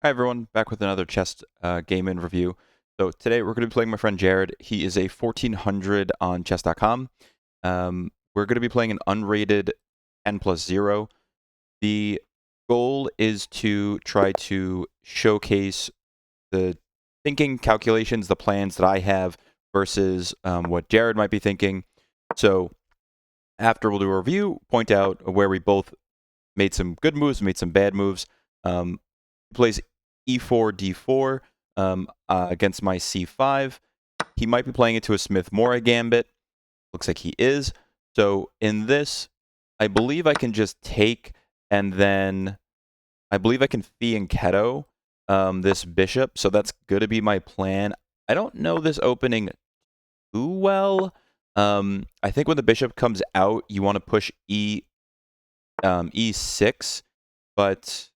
Hi everyone, back with another chess game in review. So today we're going to be playing my friend Jared. He is a 1400 on chess.com. We're going to be playing an unrated 10+0. The goal is to try to showcase the thinking, calculations, the plans that I have versus what Jared might be thinking. So after we'll do a review, point out where we both made some good moves, made some bad moves. He plays e4, d4 against my c5. He might be playing into a Smith-Morra Gambit. Looks like he is. So in this, I believe I can just take, and then I believe I can fee and keto this bishop. So that's going to be my plan. I don't know this opening too well. I think when the bishop comes out, you want to push e6, but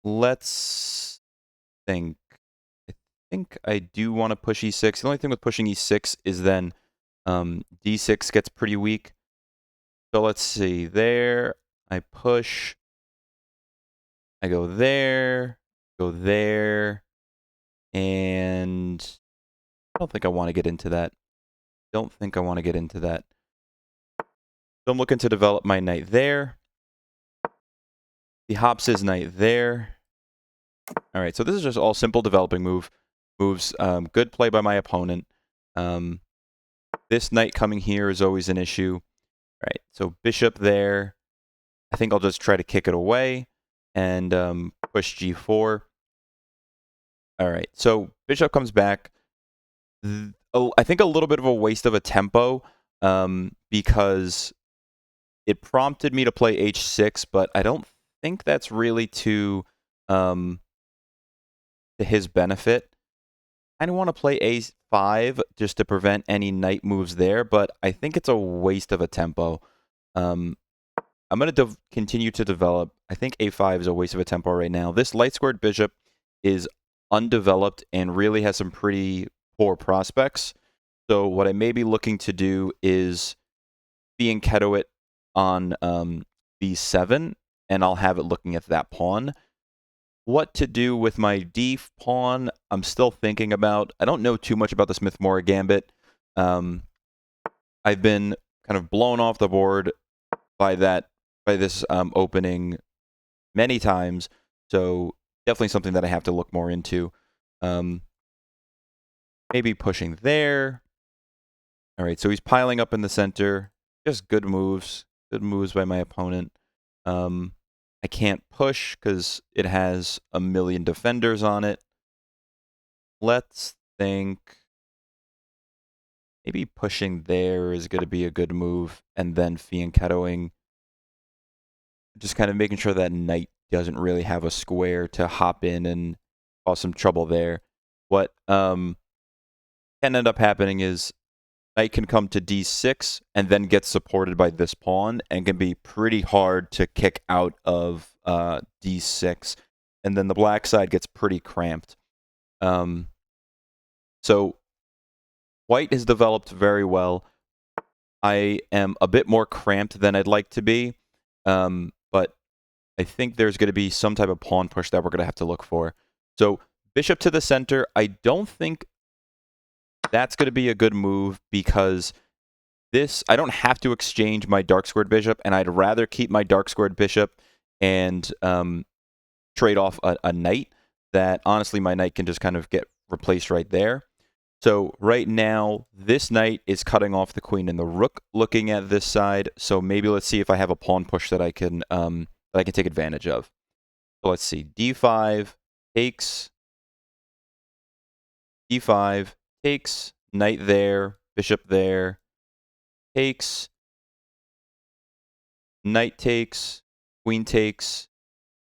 let's think. I think I do want to push e6. The only thing with pushing e6 is then d6 gets pretty weak. So let's see. There, I push. I go there, and I don't think I want to get into that. Don't think I want to get into that. So I'm looking to develop my knight there. He hops his knight there. All right, so this is just all simple developing moves. Good play by my opponent. This knight coming here is always an issue. Right, so bishop there. I think I'll just try to kick it away and push g4. All right, so bishop comes back. I think a little bit of a waste of a tempo because it prompted me to play h6, but I don't think that's really to his benefit. I don't want to play a5 just to prevent any knight moves there, but I think it's a waste of a tempo. I'm going to continue to develop. I think a5 is a waste of a tempo right now. This light-squared bishop is undeveloped and really has some pretty poor prospects. So what I may be looking to do is fee and keto it on b7, and I'll have it looking at that pawn. What to do with my d pawn, I'm still thinking about. I don't know too much about the Smith-Morra Gambit. I've been kind of blown off the board by this opening many times, so definitely something that I have to look more into. Maybe pushing there. All right, so he's piling up in the center. Just good moves by my opponent. I can't push because it has a million defenders on it. Let's think. Maybe pushing there is going to be a good move, and then fee and ketoing. Just kind of making sure that knight doesn't really have a square to hop in and cause some trouble there. What can end up happening is knight can come to d6 and then get supported by this pawn and can be pretty hard to kick out of d6. And then the black side gets pretty cramped. So white has developed very well. I am a bit more cramped than I'd like to be, but I think there's going to be some type of pawn push that we're going to have to look for. So bishop to the center, I don't think that's going to be a good move because I don't have to exchange my dark squared bishop, and I'd rather keep my dark squared bishop and trade off a knight. That honestly, my knight can just kind of get replaced right there. So right now, this knight is cutting off the queen and the rook, looking at this side. So maybe let's see if I have a pawn push that I can take advantage of. So let's see, d5 takes, d5 takes, knight there, bishop there, takes, knight takes, queen takes,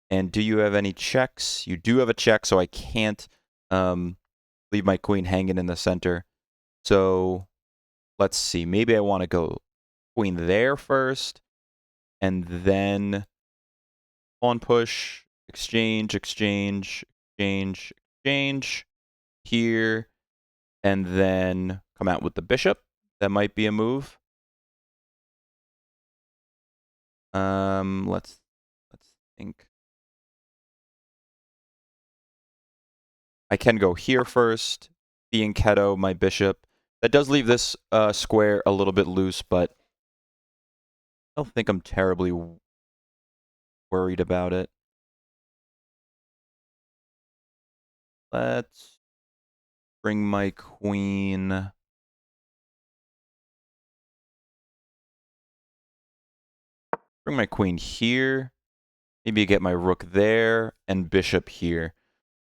and do you have any checks? You do have a check, so I can't leave my queen hanging in the center. So let's see, maybe I want to go queen there first, and then pawn push, exchange, exchange, exchange, exchange, here, and then come out with the bishop. That might be a move. Let's think. I can go here first, being Keto, my bishop. That does leave this square a little bit loose, but I don't think I'm terribly worried about it. Let's bring my queen. Bring my queen here. Maybe get my rook there and bishop here.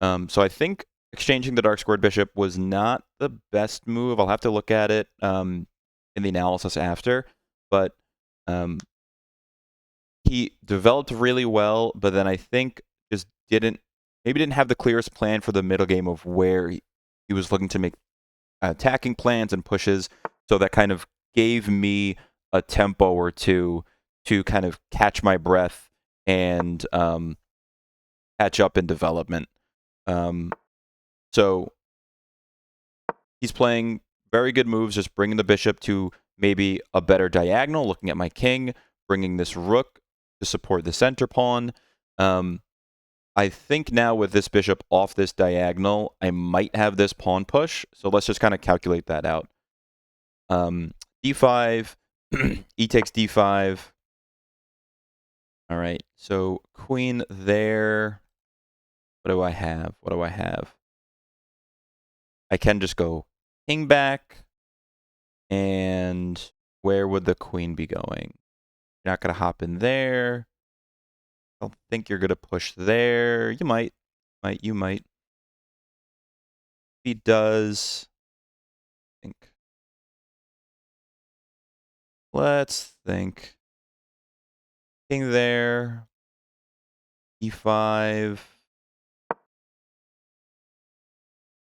So I think exchanging the dark squared bishop was not the best move. I'll have to look at it in the analysis after. But he developed really well, but then I think just didn't have the clearest plan for the middle game of where he was looking to make attacking plans and pushes. So that kind of gave me a tempo or two to kind of catch my breath and catch up in development. So he's playing very good moves, just bringing the bishop to maybe a better diagonal, looking at my king, bringing this rook to support the center pawn. I think now with this bishop off this diagonal, I might have this pawn push. So let's just kind of calculate that out. D5, e takes D5. All right, so queen there. What do I have? What do I have? I can just go king back. And where would the queen be going? You're not going to hop in there. I don't think you're going to push there. You might. You might. He does. Think. Let's think. King there. E5.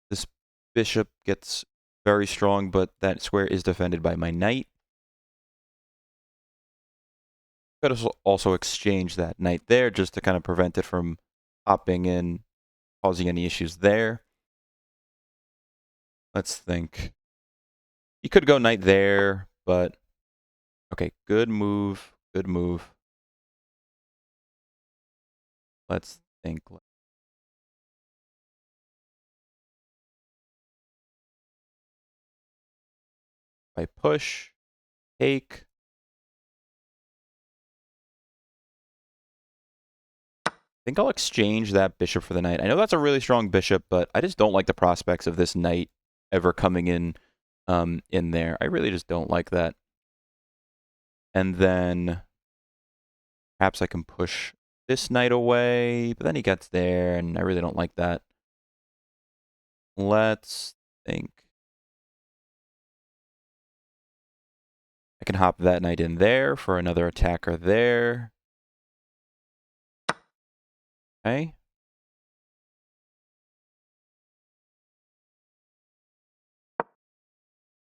This bishop gets very strong, but that square is defended by my knight. Could also exchange that knight there just to kind of prevent it from hopping in, causing any issues there. Let's think. You could go knight there, but okay, good move, good move. Let's think. If I push, take. I think I'll exchange that bishop for the knight. I know that's a really strong bishop, but I just don't like the prospects of this knight ever coming in there. I really just don't like that. And then perhaps I can push this knight away, but then he gets there, and I really don't like that. Let's think. I can hop that knight in there for another attacker there. Okay.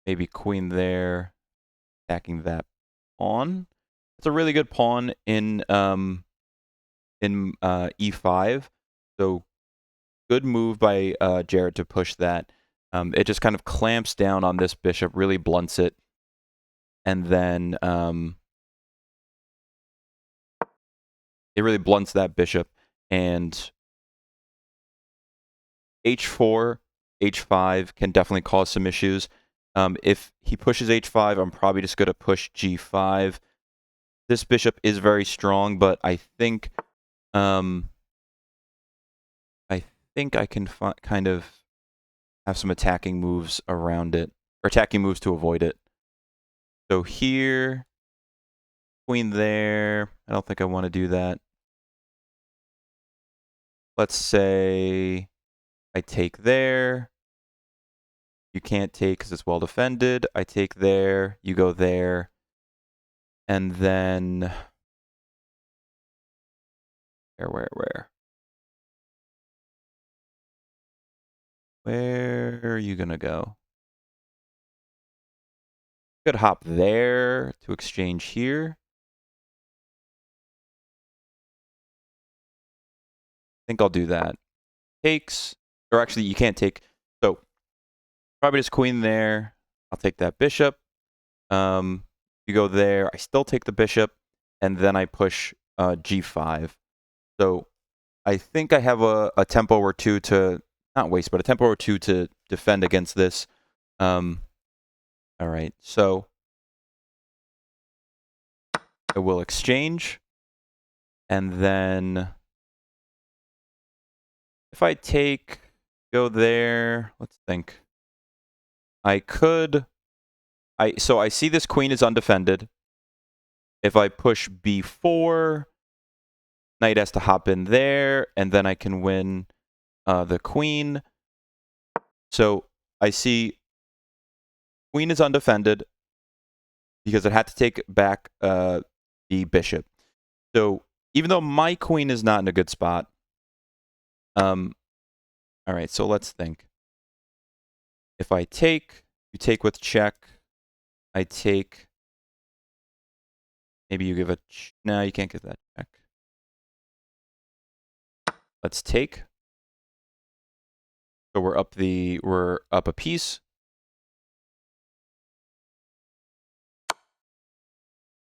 Maybe queen there, attacking that pawn. It's a really good pawn in e5. So good move by Jared to push that. It just kind of clamps down on this bishop, really blunts it, and then it really blunts that bishop. And h4, h5 can definitely cause some issues. If he pushes h5, I'm probably just going to push g5. This bishop is very strong, but I think I can kind of have some attacking moves around it, or attacking moves to avoid it. So here, queen there. I don't think I want to do that. Let's say I take there. You can't take because it's well defended. I take there. You go there. And then where? Where are you gonna go? Could hop there to exchange here. I think I'll do that. Takes, or actually you can't take. So probably just queen there. I'll take that bishop. You go there. I still take the bishop, and then I push g5. So I think I have a tempo or two to not waste, but a tempo or two to defend against this. All right, so I will exchange, and then if I go there, let's think. So I see this queen is undefended. If I push b4, knight has to hop in there, and then I can win the queen. So I see queen is undefended because it had to take back the bishop. So even though my queen is not in a good spot, all right, so let's think. If I take, you take with check, I take, maybe you give a, no, you can't give that check. Let's take. So we're up a piece.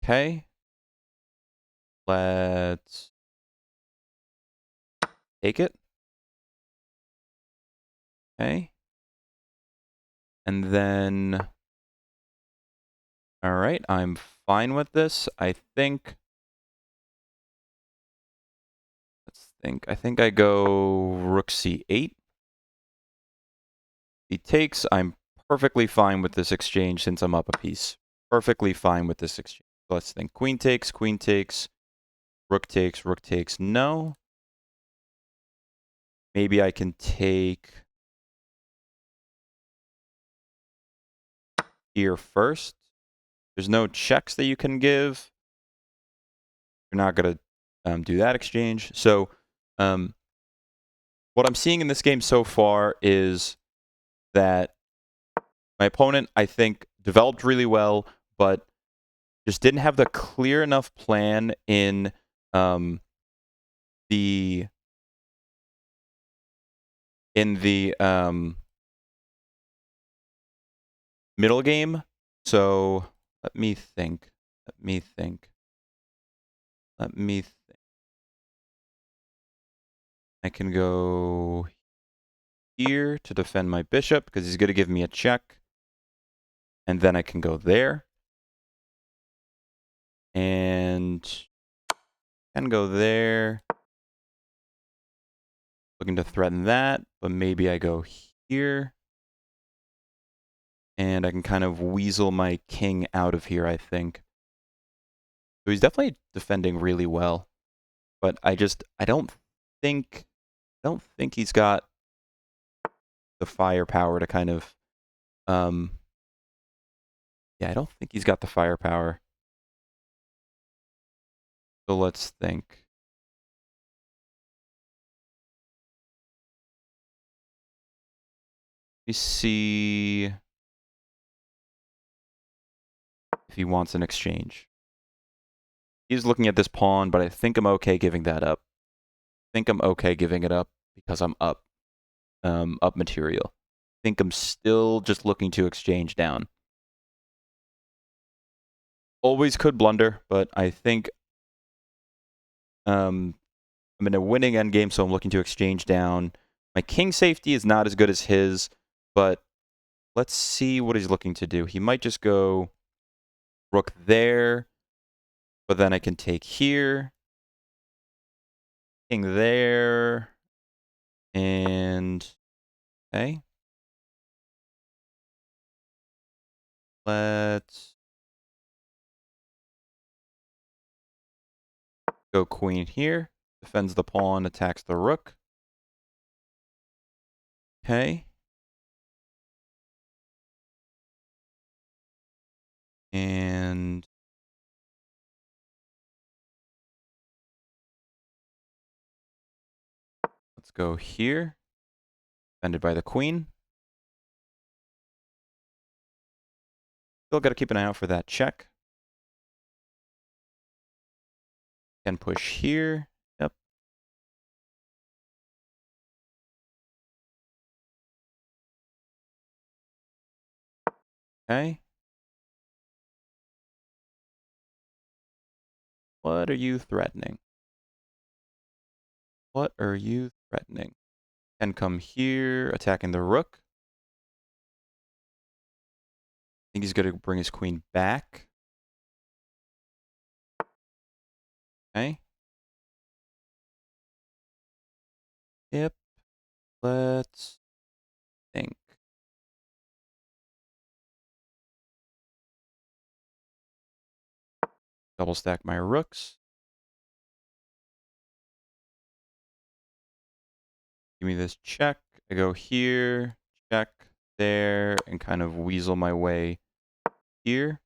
Okay. Let's take it. Okay. And then, all right, I'm fine with this. I think, let's think. I think I go rook c8. He takes. I'm perfectly fine with this exchange since I'm up a piece. Perfectly fine with this exchange. Let's think. Queen takes, rook takes. No. Maybe I can take here first. There's no checks that you can give. You're not going to do that exchange. So what I'm seeing in this game so far is that my opponent, I think, developed really well, but just didn't have the clear enough plan in the middle game. So let me think. I can go here to defend my bishop because he's going to give me a check. And then I can go there. And can go there. Looking to threaten that, but maybe I go here. And I can kind of weasel my king out of here, I think. So he's definitely defending really well. But I don't think he's got the firepower to kind of yeah, I don't think he's got the firepower. So let's think. Let me see if he wants an exchange. He's looking at this pawn, but I think I'm okay giving that up. I think I'm okay giving it up because I'm up material. I think I'm still just looking to exchange down. Always could blunder, but I think I'm in a winning endgame, so I'm looking to exchange down. My king safety is not as good as his, but let's see what he's looking to do. He might just go rook there, but then I can take here, king there, and okay. Let's go queen here. Defends the pawn, attacks the rook. Okay. And let's go here. Defended by the queen. Still got to keep an eye out for that check. Can push here. Yep. Okay. What are you threatening? What are you threatening? Can come here, attacking the rook. I think he's going to bring his queen back. Okay. Yep. Let's think. Double stack my rooks. Give me this check. I go here, check, there, and kind of weasel my way here.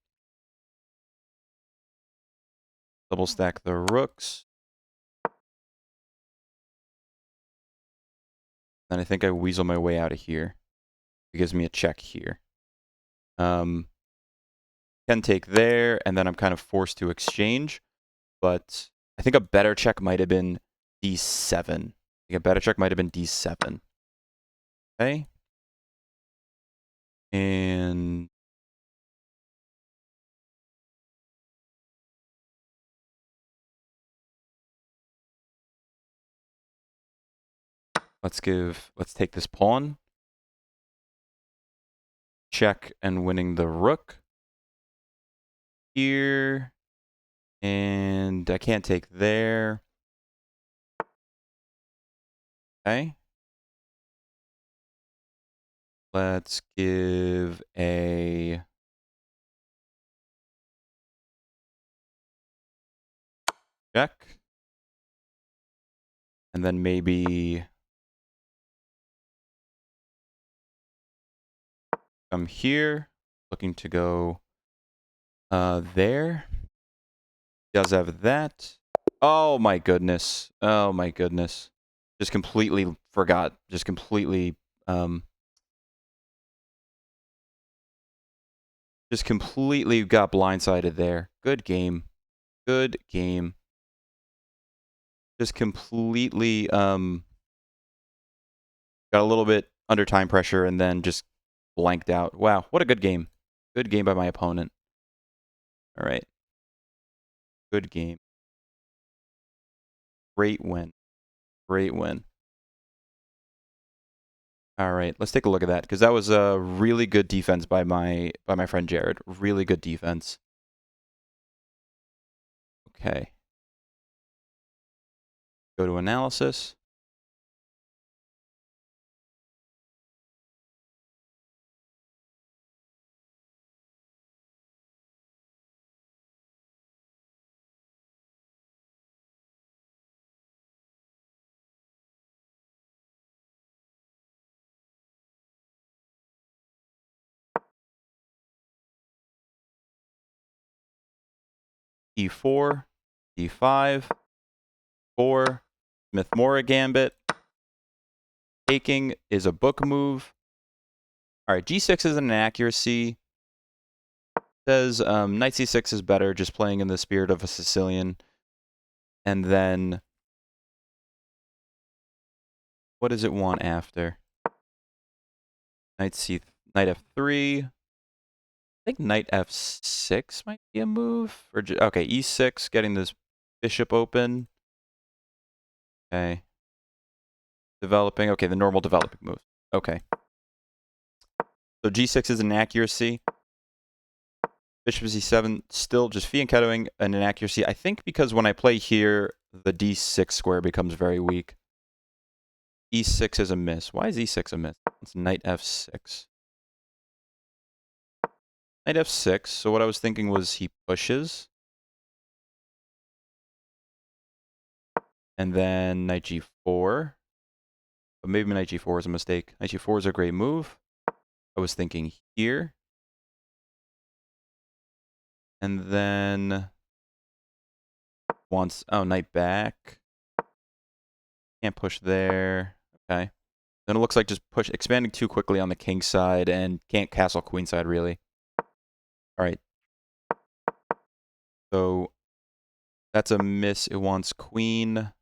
Double stack the rooks. Then I think I weasel my way out of here. It gives me a check here. Can take there, and then I'm kind of forced to exchange. But I think a better check might have been d7. I think a better check might have been d7. Okay. And let's take this pawn. Check and winning the rook. Here. And I can't take there. Okay. Let's give a check. And then maybe come here, looking to go there. Does have that. Oh my goodness. Oh my goodness. Just completely forgot. Just completely got blindsided there. Good game. Good game. Just completely got a little bit under time pressure and then just blanked out. Wow, what a good game. Good game by my opponent. All right. Good game. Great win. Great win. All right, let's take a look at that because that was a really good defense by my friend Jared. Really good defense. Okay. Go to analysis. E4, D5, 4, Smith-Morra Gambit. Taking is a book move. All right, G6 is an inaccuracy. Says Knight C6 is better, just playing in the spirit of a Sicilian. And then, what does it want after? Knight F3. I think Knight F6 might be a move. Or okay, E6, getting this bishop open. Okay. Developing. Okay, the normal developing move. Okay. So G6 is an inaccuracy. Bishop C7, still just fianchettoing an inaccuracy. I think because when I play here, the D6 square becomes very weak. E6 is a miss. Why is E6 a miss? It's Knight F6. Knight F6. So what I was thinking was he pushes. And then Knight G4. But maybe Knight G4 is a mistake. Knight G4 is a great move. I was thinking here. And then once, oh, knight back. Can't push there. Okay. Then it looks like just expanding too quickly on the king side and can't castle queen side really. All right. So that's a miss. It wants queen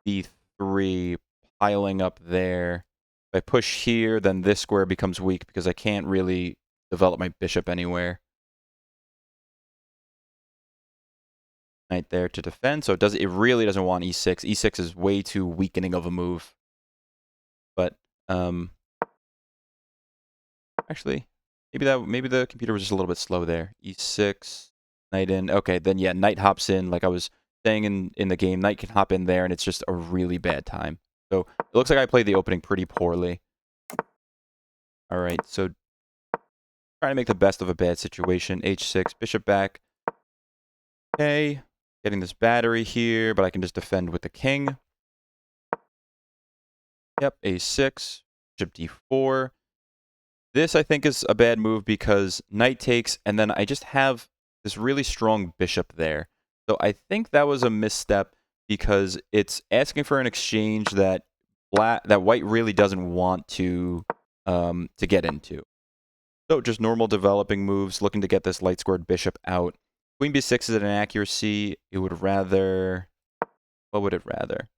b3 piling up there. If I push here, then this square becomes weak because I can't really develop my bishop anywhere. Knight there to defend. So it really doesn't want e6. E6 is way too weakening of a move. Actually, maybe the computer was just a little bit slow there. E6, knight in. Okay, then yeah, knight hops in. Like I was saying in the game, knight can hop in there, and it's just a really bad time. So it looks like I played the opening pretty poorly. All right, so trying to make the best of a bad situation. H6, bishop back. Okay, getting this battery here, but I can just defend with the king. Yep, A6, bishop D4. This, I think, is a bad move because knight takes, and then I just have this really strong bishop there. So I think that was a misstep because it's asking for an exchange that white really doesn't want to get into. So just normal developing moves, looking to get this light squared bishop out. Queen b6 is an accuracy. It would rather... What would it rather?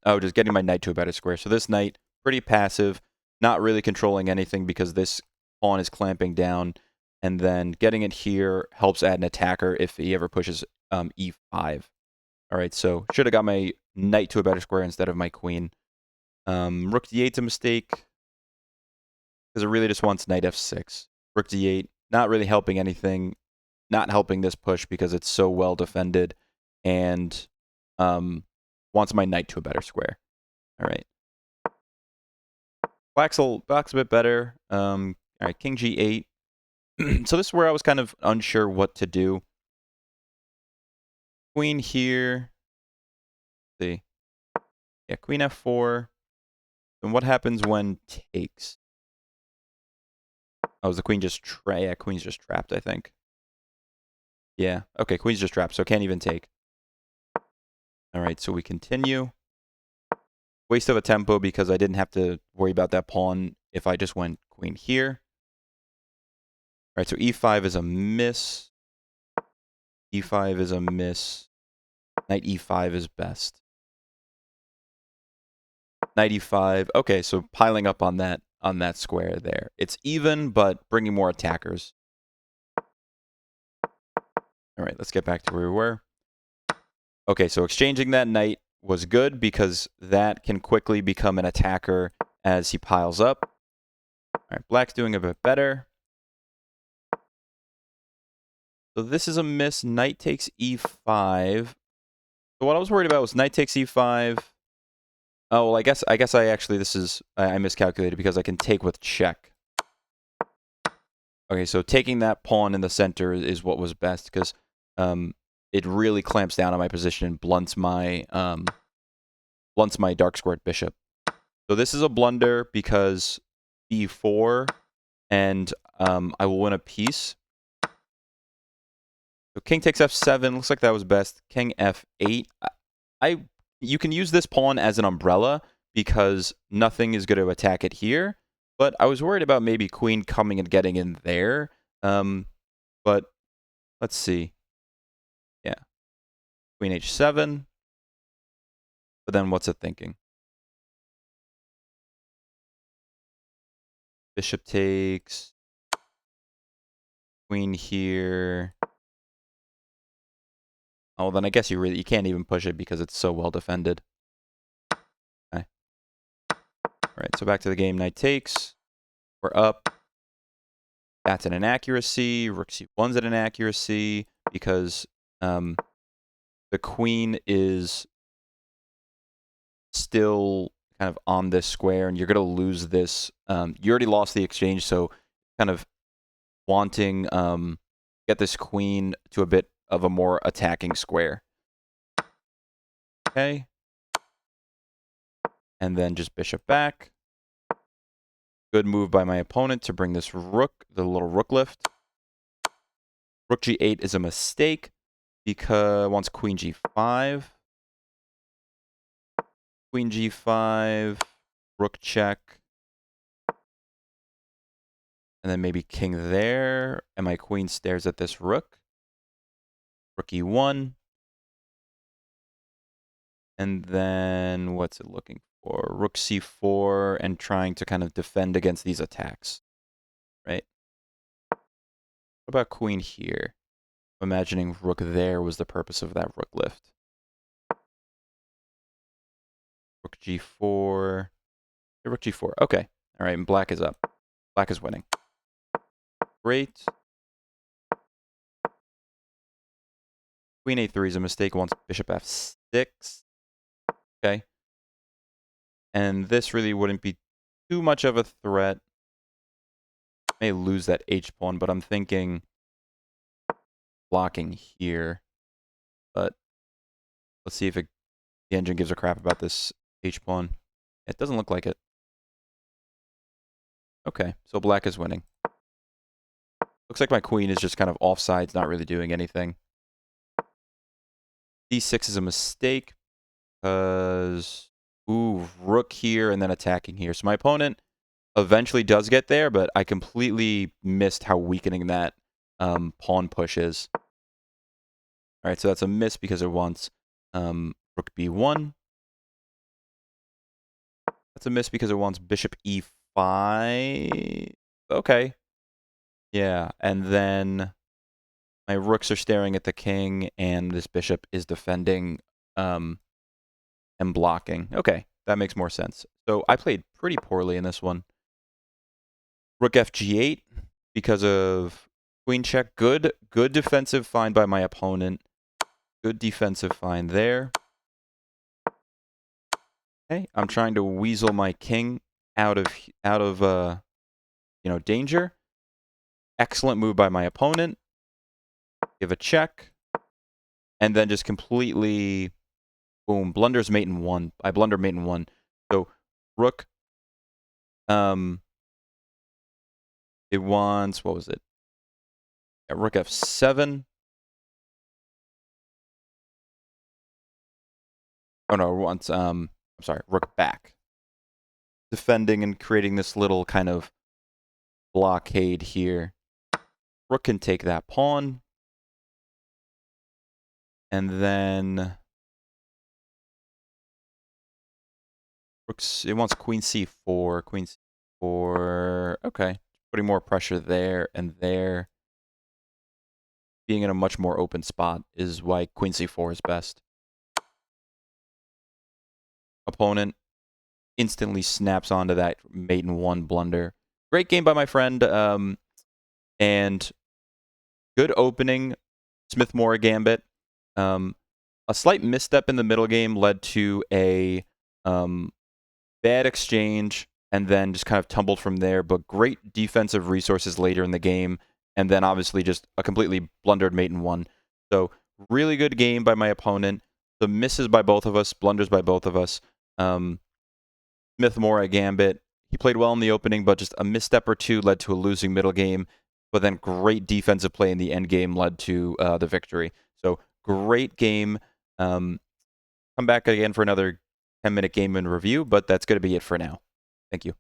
Oh, just getting my knight to a better square. So this knight, pretty passive, not really controlling anything because this pawn is clamping down. And then getting it here helps add an attacker if he ever pushes e5. All right, so should have got my knight to a better square instead of my queen. Rook d8's a mistake because it really just wants knight f6. Rook d8, not really helping anything, not helping this push because it's so well defended, and wants my knight to a better square. All right. Black's a bit better. All right, king g8. So this is where I was kind of unsure what to do. Queen here. Let's see. Yeah, queen f4. Then what happens when takes? Oh, is the queen just yeah, queen's just trapped, I think. Yeah, okay, queen's just trapped, so can't even take. All right, so we continue. Waste of a tempo because I didn't have to worry about that pawn if I just went queen here. All right, so e5 is a miss. e5 is a miss. Knight e5 is best. Knight e5. Okay, so piling up on that square there. It's even, but bringing more attackers. All right, let's get back to where we were. Okay, so exchanging that knight was good because that can quickly become an attacker as he piles up. All right, black's doing a bit better. So this is a miss. Knight takes e5. So what I was worried about was knight takes e5. Oh, well, I guess I actually, I miscalculated because I can take with check. Okay, so taking that pawn in the center is what was best because it really clamps down on my position and blunts my dark squared bishop. So this is a blunder because b4, and I will win a piece. So king takes f7. Looks like that was best. King f8. You can use this pawn as an umbrella because nothing is going to attack it here. But I was worried about maybe queen coming and getting in there. But let's see. Yeah. Queen h7. But then what's it thinking? Bishop takes. Queen here. Oh, then I guess you can't even push it because it's so well defended. Okay. All right, so back to the game. Knight takes. We're up. That's an inaccuracy. Rook c1's an inaccuracy because the queen is still kind of on this square, and you're going to lose this. You already lost the exchange, so kind of wanting get this queen to a bit of a more attacking square. Okay. And then just bishop back. Good move by my opponent to bring this rook, the little rook lift. Rook g8 is a mistake because it wants queen g5. Queen g5, rook check. And then maybe king there, and my queen stares at this rook. Rook e1. And then what's it looking for? Rook c4 and trying to kind of defend against these attacks, right? What about queen here? Imagining rook there was the purpose of that rook lift. Rook g4. Rook g4. Okay. All right, and black is up. Black is winning. Great. Queen a3 is a mistake. Wants bishop f6. Okay. And this really wouldn't be too much of a threat. May lose that h-pawn, but I'm thinking blocking here. But let's see if the engine gives a crap about this h-pawn. It doesn't look like it. Okay, so black is winning. Looks like my queen is just kind of offsides, not really doing anything. d6 is a mistake because, ooh, rook here and then attacking here. So my opponent eventually does get there, but I completely missed how weakening that pawn push is. All right, so that's a miss because it wants rook b1. That's a miss because it wants bishop e5. Okay. Yeah, and then my rooks are staring at the king, and this bishop is defending and blocking. Okay, that makes more sense. So I played pretty poorly in this one. Rook f g8 because of queen check. Good defensive find by my opponent. Good defensive find there. Okay, I'm trying to weasel my king out of danger. Excellent move by my opponent. Give a check. And then just completely, boom, blunders mate in one. I blunder mate in one. So rook, it wants, what was it? Yeah, rook f7. Oh no, it wants, I'm sorry, rook back. Defending and creating this little kind of blockade here. Rook can take that pawn. And then it wants queen c4, queen c4. Okay, putting more pressure there and there. Being in a much more open spot is why queen c4 is best. Opponent instantly snaps onto that mate in one blunder. Great game by my friend, and good opening. Smith-Morra Gambit. A slight misstep in the middle game led to a bad exchange, and then just kind of tumbled from there. But great defensive resources later in the game, and then obviously just a completely blundered mate in one. So really good game by my opponent. The misses by both of us, blunders by both of us. Smith-Morra Gambit. He played well in the opening, but just a misstep or two led to a losing middle game. But then great defensive play in the end game led to the victory. So great game. Come back again for another 10-minute game in review, but that's going to be it for now. Thank you.